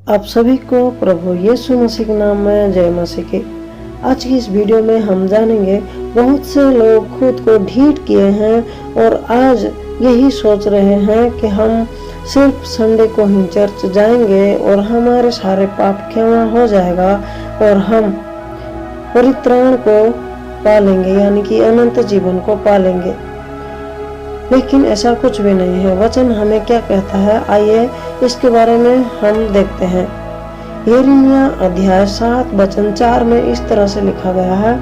आप सभी को प्रभु यीशु मसीह के नाम में जय मसीह की। आज की इस वीडियो में हम जानेंगे, बहुत से लोग खुद को ढीठ किए हैं और आज यही सोच रहे हैं कि हम सिर्फ संडे को ही चर्च जाएंगे और हमारे सारे पाप क्षमा हो जाएगा और हम परित्राण को पालेंगे, यानी कि अनंत जीवन को पालेंगे। लेकिन ऐसा कुछ भी नहीं है। वचन हमें क्या कहता है, आइए इसके बारे में हम देखते हैं। यिर्मयाह अध्याय 7 वचन 4 में इस तरह से लिखा गया है,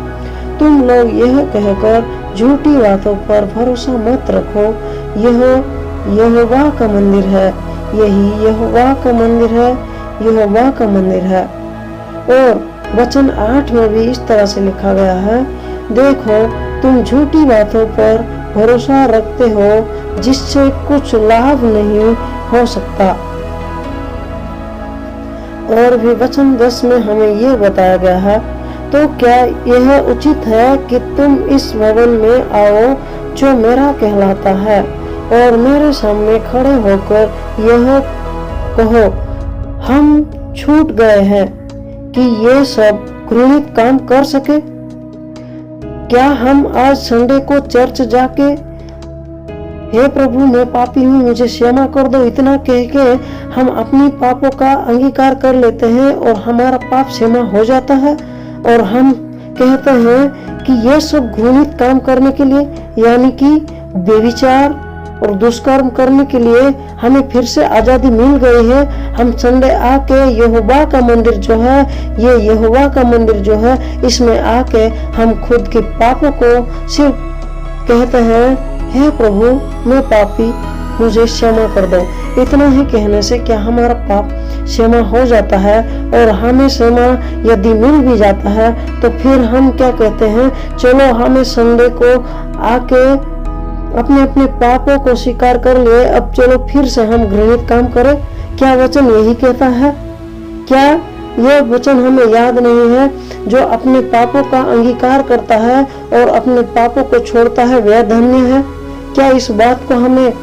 तुम लोग यह कहकर झूठी बातों पर भरोसा मत रखो, यह यहोवा का मंदिर है, यही यहोवा का मंदिर है, यहोवा का मंदिर है। और वचन 8 में भी इस तरह से लिखा गया है, देखो तुम झूठी बातों पर भरोसा रखते हो जिससे कुछ लाभ नहीं हो सकता। और भी वचन 10 में हमें यह बताया गया है, तो क्या यह उचित है कि तुम इस भवन में आओ जो मेरा कहलाता है और मेरे सामने खड़े होकर यह कहो, हम छूट गए हैं कि ये सब घृणित काम कर सके। क्या हम आज संडे को चर्च जाके, हे प्रभु मैं पापी हूँ मुझे क्षमा कर दो, इतना कह के हम अपनी पापों का अंगीकार कर लेते हैं और हमारा पाप क्षमा हो जाता है और हम कहते हैं कि ये सब घृणित काम करने के लिए, यानी कि व्यभिचार और दुष्कर्म करने के लिए हमें फिर से आजादी मिल गई है। हम संडे आके यहोवा का मंदिर जो है, ये यहोवा का मंदिर जो है, इसमें आके हम खुद के पापों को सिर्फ कहते हैं, हे प्रभु मैं पापी मुझे क्षमा कर दो। इतना ही कहने से क्या हमारा पाप क्षमा हो जाता है? और हमें क्षमा यदि मिल भी जाता है तो फिर हम क्या कहते हैं, चलो हमें संडे को आके अपने अपने पापों को स्वीकार कर लिए, अब चलो फिर से हम घृणित काम करें। क्या वचन यही कहता है? क्या यह वचन हमें याद नहीं है? जो अपने पापों का अंगीकार करता है और अपने पापों को छोड़ता है वह धन्य है। क्या इस बात को हमें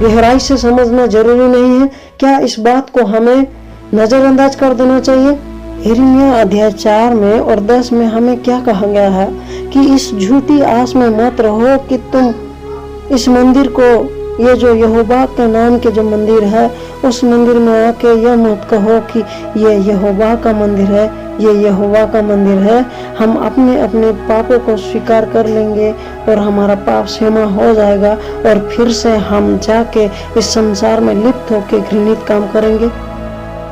गहराई से समझना जरूरी नहीं है? क्या इस बात को हमें नजरअंदाज कर देना चाहिए? यिर्मयाह अध्याय 4 में और 10 में हमें क्या कहा गया है कि इस झूठी आस में मत रहो कि तुम इस मंदिर को, ये जो यहोवा के नाम के जो मंदिर है, उस मंदिर में आके यह मत कहो कि ये यहोवा का मंदिर है, ये यहोवा का मंदिर है। हम अपने अपने पापों को स्वीकार कर लेंगे और हमारा पाप क्षमा हो जाएगा और फिर से हम जाके इस संसार में लिप्त होकर घृणित काम करेंगे।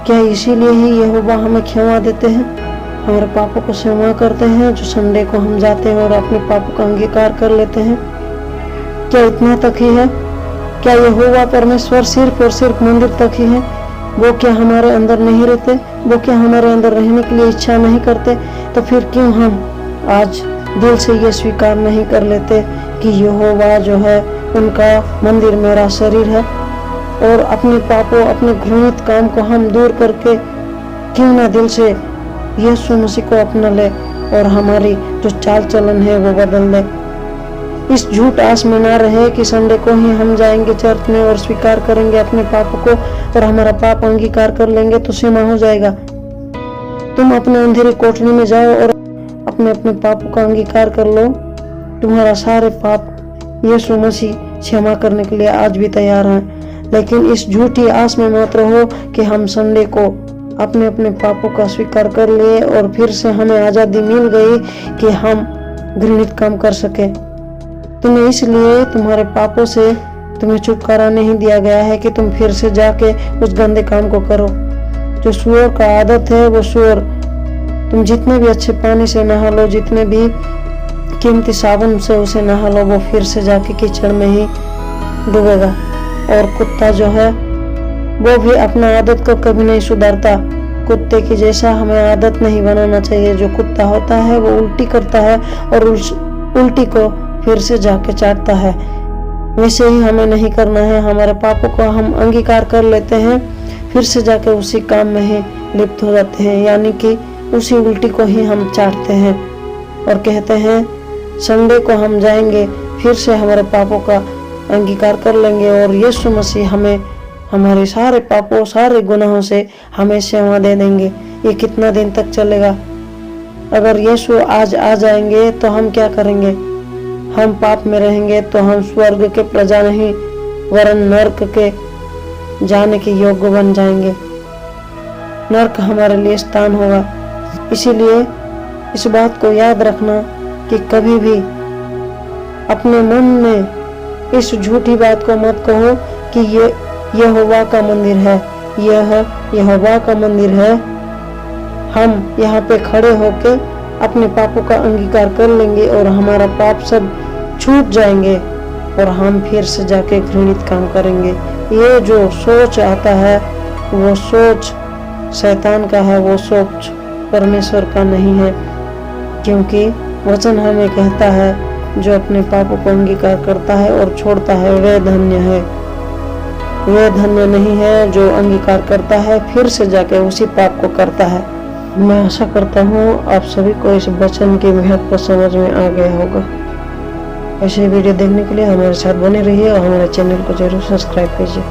क्या इसीलिए ही यहोवा हमें क्षमा देते हैं, हमारे पापों को क्षमा करते हैं, जो संडे को हम जाते हैं और अपने पापों का अंगीकार कर लेते हैं? क्या इतना तक ही है? क्या यहोवा परमेश्वर सिर्फ और सिर्फ मंदिर तक ही है? वो क्या हमारे अंदर नहीं रहते? वो क्या हमारे अंदर रहने के लिए इच्छा नहीं करते? तो फिर क्यों हम आज दिल से ये स्वीकार नहीं कर लेते कि यहोवा जो है उनका मंदिर मेरा शरीर है, और अपने पापों, अपने घृणित काम को हम दूर करके क्यों ना दिल से यीशु मसीह को अपना ले और हमारी जो चाल चलन है वो बदल ले। इस झूठ आस में ना रहे कि संडे को ही हम जाएंगे चर्च में और स्वीकार करेंगे अपने पापों को और हमारा पाप अंगीकार कर लेंगे तो क्षमा हो जाएगा। तुम अपने अंधेरी कोठरी में जाओ और अपने अपने पापों का अंगीकार कर लो, तुम्हारा सारे पाप यीशु मसीह क्षमा करने के लिए आज भी तैयार है। लेकिन इस झूठी आस में मत रहो कि हम संडे को अपने अपने पापों का स्वीकार कर लिए और फिर से हमें आजादी मिल गई कि हम घृणित काम कर सके। तुम्हें इसलिए तुम्हारे पापों से तुम्हें छुटकारा नहीं दिया गया है कि तुम फिर से जाके उस गंदे काम को करो। जो सूअर का आदत है वो सूअर, तुम जितने भी अच्छे पानी से नहा लो, जितने भी कीमती साबुन से उसे नहा लो, वो फिर से जाके कीचड़ में ही डूबेगा। और कुत्ता जो है वो भी अपना आदत को कभी नहीं सुधारता। कुत्ते की जैसा हमें आदत नहीं बनाना चाहिए। जो कुत्ता होता है वो उल्टी करता है और उल्टी को फिर से जाके चाटता है। वैसे ही हमें नहीं करना है। हमारे पापों को हम अंगीकार कर लेते हैं, फिर से जाके उसी काम में ही लिप्त हो जाते हैं, यानी कि उसी उल्टी को ही हम चाटते हैं और कहते हैं संडे को हम जाएंगे, फिर से हमारे पापों का अंगीकार कर लेंगे और यीशु मसीह हमें हमारे सारे पापों सारे गुनाहों से हमें क्षमा दे देंगे। ये कितना दिन तक चलेगा? अगर यीशु आज आ जाएंगे तो हम क्या करेंगे? हम पाप में रहेंगे तो हम स्वर्ग के प्रजा नहीं वरन नरक के जाने के योग्य बन जाएंगे। नरक हमारे लिए स्थान होगा। इसीलिए इस बात को याद रखना कि कभी भी अपने मन में इस झूठी बात को मत कहो कि ये यहोवा का मंदिर है, यह यहोवा का मंदिर है। हम यहाँ पे खड़े होके अपने पापों का अंगीकार कर लेंगे और हमारा पाप सब छूट जाएंगे और हम फिर से जाके घृणित काम करेंगे। ये जो सोच आता है वो सोच शैतान का है, वो सोच परमेश्वर का नहीं है। क्योंकि वचन हमें कहता है जो अपने पापों को अंगीकार करता है और छोड़ता है वे धन्य है। वे धन्य नहीं है जो अंगीकार करता है फिर से जाके उसी पाप को करता है। मैं आशा करता हूँ आप सभी को इस वचन की महत्व समझ में आ गया होगा। ऐसे वीडियो देखने के लिए हमारे साथ बने रहिए और हमारे चैनल को जरूर सब्सक्राइब कीजिए।